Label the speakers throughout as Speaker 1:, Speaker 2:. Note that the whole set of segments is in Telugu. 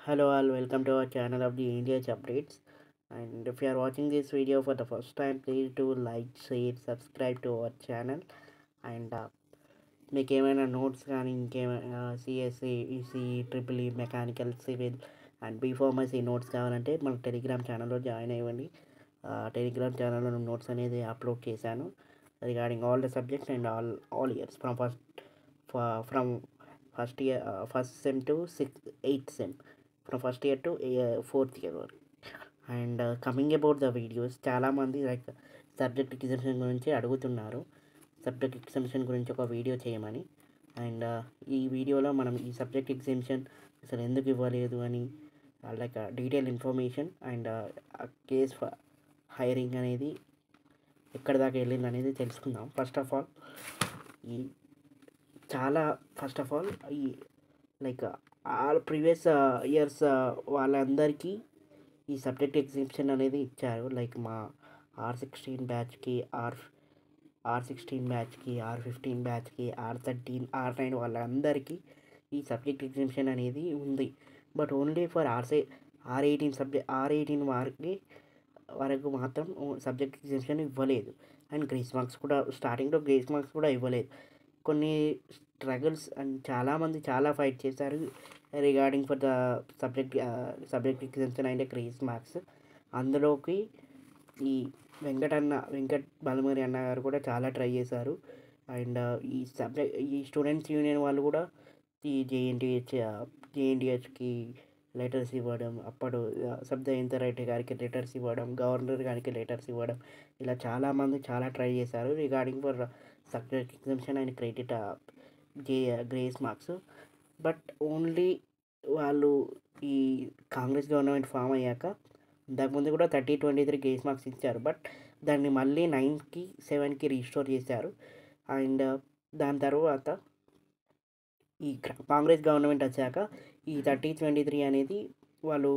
Speaker 1: Hello all, welcome to our channel of the India's updates. And if you are watching this video for the first time, please do like, share, subscribe to our channel. And మీకు ఏమైనా నోట్స్ కానీ ఇంకేమైనా CSC EC triple E mechanical civil and B pharmacy notes కావాలంటే మన టెలిగ్రామ్ ఛానల్లో జాయిన్ అవ్వండి. టెలిగ్రామ్ ఛానల్లో నోట్స్ అనేది అప్లోడ్ చేశాను regarding all the subjects and all years from first year first sem to 8th sem, from first year to 4th year వరకు. And coming about the videos, చాలామంది లైక్ సబ్జెక్ట్ ఎగ్జామ్షన్ గురించి అడుగుతున్నారు, సబ్జెక్ట్ ఎగ్జామ్షన్ గురించి ఒక వీడియో చేయమని. అండ్ ఈ వీడియోలో మనం ఈ సబ్జెక్ట్ ఎగ్జామ్షన్ అసలు ఎందుకు ఇవ్వలేదు అని like detail information and case hiring అనేది ఎక్కడి దాకా వెళ్ళింది అనేది తెలుసుకుందాం. ఫస్ట్ ఆఫ్ ఆల్ ఈ లైక్ ఆల్ ప్రీవియస్ ఇయర్స్ వాళ్ళందరికీ ఈ సబ్జెక్ట్ ఎగ్జామ్షన్ అనేది ఇచ్చారు. లైక్ మా R16 బ్యాచ్కి, R16 బ్యాచ్కి, R15 బ్యాచ్కి, R13, R9 వాళ్ళందరికీ ఈ సబ్జెక్ట్ ఎగ్జామ్షన్ అనేది ఉంది. బట్ ఓన్లీ ఫర్ R18 వరకు మాత్రం సబ్జెక్ట్ ఎగ్జామ్షన్ ఇవ్వలేదు. అండ్ గ్రేస్ మార్క్స్ కూడా స్టార్టింగ్లో గ్రేస్ మార్క్స్ కూడా ఇవ్వలేదు. కొన్ని స్ట్రగుల్స్ అండ్ చాలామంది చాలా ఫైట్ చేశారు regarding for the subject exemption and grace marks. అందులోకి ఈ వెంకట్ బలమూరి అన్న గారు కూడా చాలా ట్రై చేశారు. అండ్ ఈ స్టూడెంట్స్ యూనియన్ వాళ్ళు కూడా ఈ జేఎన్టీహెచ్కి లెటర్స్ ఇవ్వడం, అప్పుడు సబ్దయింతరెడ్డి గారికి లెటర్స్ ఇవ్వడం, గవర్నర్ గారికి లెటర్స్ ఇవ్వడం, ఇలా చాలామంది చాలా ట్రై చేశారు regarding for subject exemption and credit grace marks. But only వాళ్ళు ఈ కాంగ్రెస్ గవర్నమెంట్ ఫామ్ అయ్యాక ఇంతకుముందు కూడా 30-23 గ్రేస్ మార్క్స్ ఇచ్చారు. బట్ దాన్ని మళ్ళీ 9కి 7కి రీస్టోర్ చేశారు. అండ్ దాని తర్వాత ఈ కాంగ్రెస్ గవర్నమెంట్ వచ్చాక ఈ 30-23 అనేది వాళ్ళు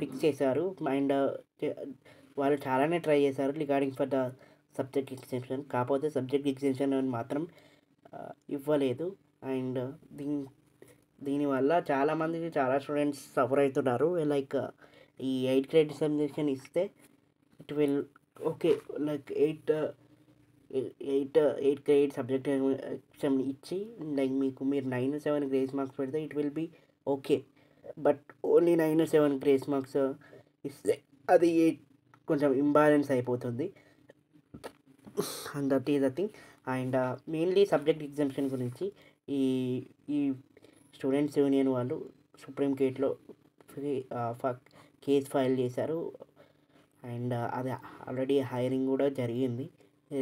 Speaker 1: ఫిక్స్ చేశారు. అండ్ వాళ్ళు చాలానే ట్రై చేశారు regarding for the subject exemption. కాకపోతే సబ్జెక్ట్ ఎగ్జామ్షన్ మాత్రం ఇవ్వలేదు. అండ్ దీనివల్ల చాలా స్టూడెంట్స్ సఫర్ అవుతున్నారు. లైక్ ఈ 8 క్రెడిట్ ఎగ్జామినేషన్ ఇస్తే it will okay, like 8 credit subject exam ఇచ్చి లైక్ మీరు 9-7 గ్రేస్ మార్క్స్ పెడితే it will be okay. But only 9-7 grace marks ఇస్తే అది కొంచెం ఇంబ్యాలెన్స్ అయిపోతుంది. And that is the thing. And mainly subject exemption గురించి ఈ స్టూడెంట్స్ యూనియన్ వాళ్ళు సుప్రీంకోర్టులో కేసు ఫైల్ చేశారు. అండ్ అది ఆల్రెడీ హైరింగ్ కూడా జరిగింది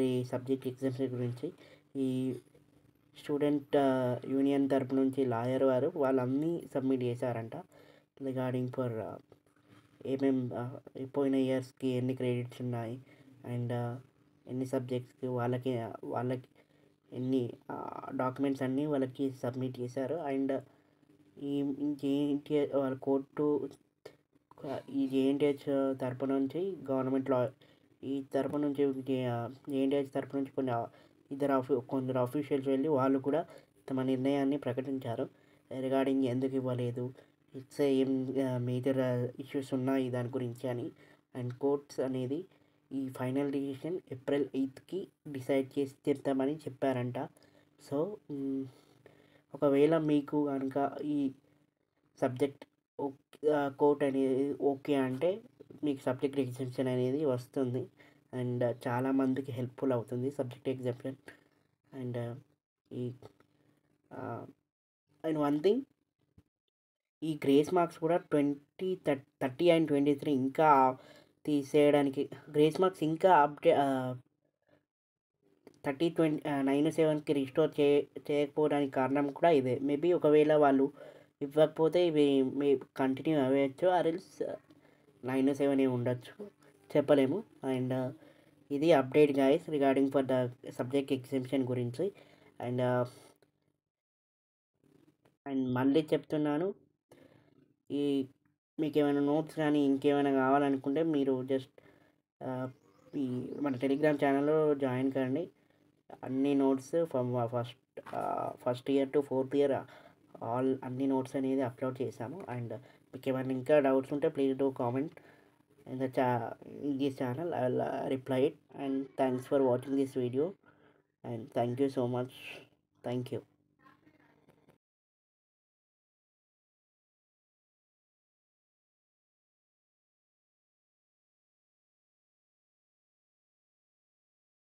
Speaker 1: ఈ సబ్జెక్ట్ ఎగ్జామ్షన్ గురించి. ఈ స్టూడెంట్ యూనియన్ తరపు నుంచి లాయర్ వారు వాళ్ళన్నీ సబ్మిట్ చేశారంట రిగార్డింగ్ ఫర్ పోయిన ఇయర్స్కి ఎన్ని క్రెడిట్స్ ఉన్నాయి అండ్ ఎన్ని సబ్జెక్ట్స్కి వాళ్ళకి ఎన్ని డాక్యుమెంట్స్ అన్నీ వాళ్ళకి సబ్మిట్ చేశారు. అండ్ ఈ జేఎన్టీహెచ్ వాళ్ళ కోర్టు ఈ జేఎన్టీహెచ్ తరపు నుంచి గవర్నమెంట్ ఈ తరపు నుంచి జేఎన్టీహెచ్ తరపు నుంచి కొందరు ఆఫీషియల్స్ వెళ్ళి వాళ్ళు కూడా తమ నిర్ణయాన్ని ప్రకటించారు రిగార్డింగ్ ఎందుకు ఇవ్వలేదు, ఇట్స్ ఏం మేజర్ ఇష్యూస్ ఉన్నాయి దాని గురించి అని. అండ్ కోర్ట్స్ అనేది ఈ ఫైనల్ డిసిషన్ April 8కి డిసైడ్ చేసి చెప్తామని చెప్పారంట. సో ఒకవేళ మీకు కనుక ఈ సబ్జెక్ట్ కోర్ట్ అనేది ఓకే అంటే మీకు సబ్జెక్ట్ ఎగ్జామ్షన్ అనేది వస్తుంది. అండ్ చాలామందికి హెల్ప్ఫుల్ అవుతుంది subject exemption. And and one thing, ఈ గ్రేస్ మార్క్స్ కూడా 30 and 23 ఇంకా తీసేయడానికి గ్రేస్ మార్క్స్ ఇంకా 9-7కి రీస్టోర్ చేయకపోవడానికి కారణం కూడా ఇదే. మేబీ ఒకవేళ వాళ్ళు ఇవ్వకపోతే ఇవి కంటిన్యూ అవ్వచ్చు, ఆర్ఎల్స్ 9-7 ఉండొచ్చు, చెప్పలేము. అండ్ ఇది update guys regarding for the subject exemption గురించి. అండ్ మళ్ళీ చెప్తున్నాను, మీకు ఏమైనా నోట్స్ కానీ ఇంకేమైనా కావాలనుకుంటే మీరు జస్ట్ ఈ మన టెలిగ్రామ్ ఛానల్లో జాయిన్ కండి. అన్ని notes from first year to 4th year అన్ని నోట్స్ అనేది అప్లోడ్ చేశాము. అండ్ మీకు ఏమైనా ఇంకా డౌట్స్ ఉంటే please do comment in this channel. I'll reply it. And thanks for watching this video, and thank you so much. Thank you.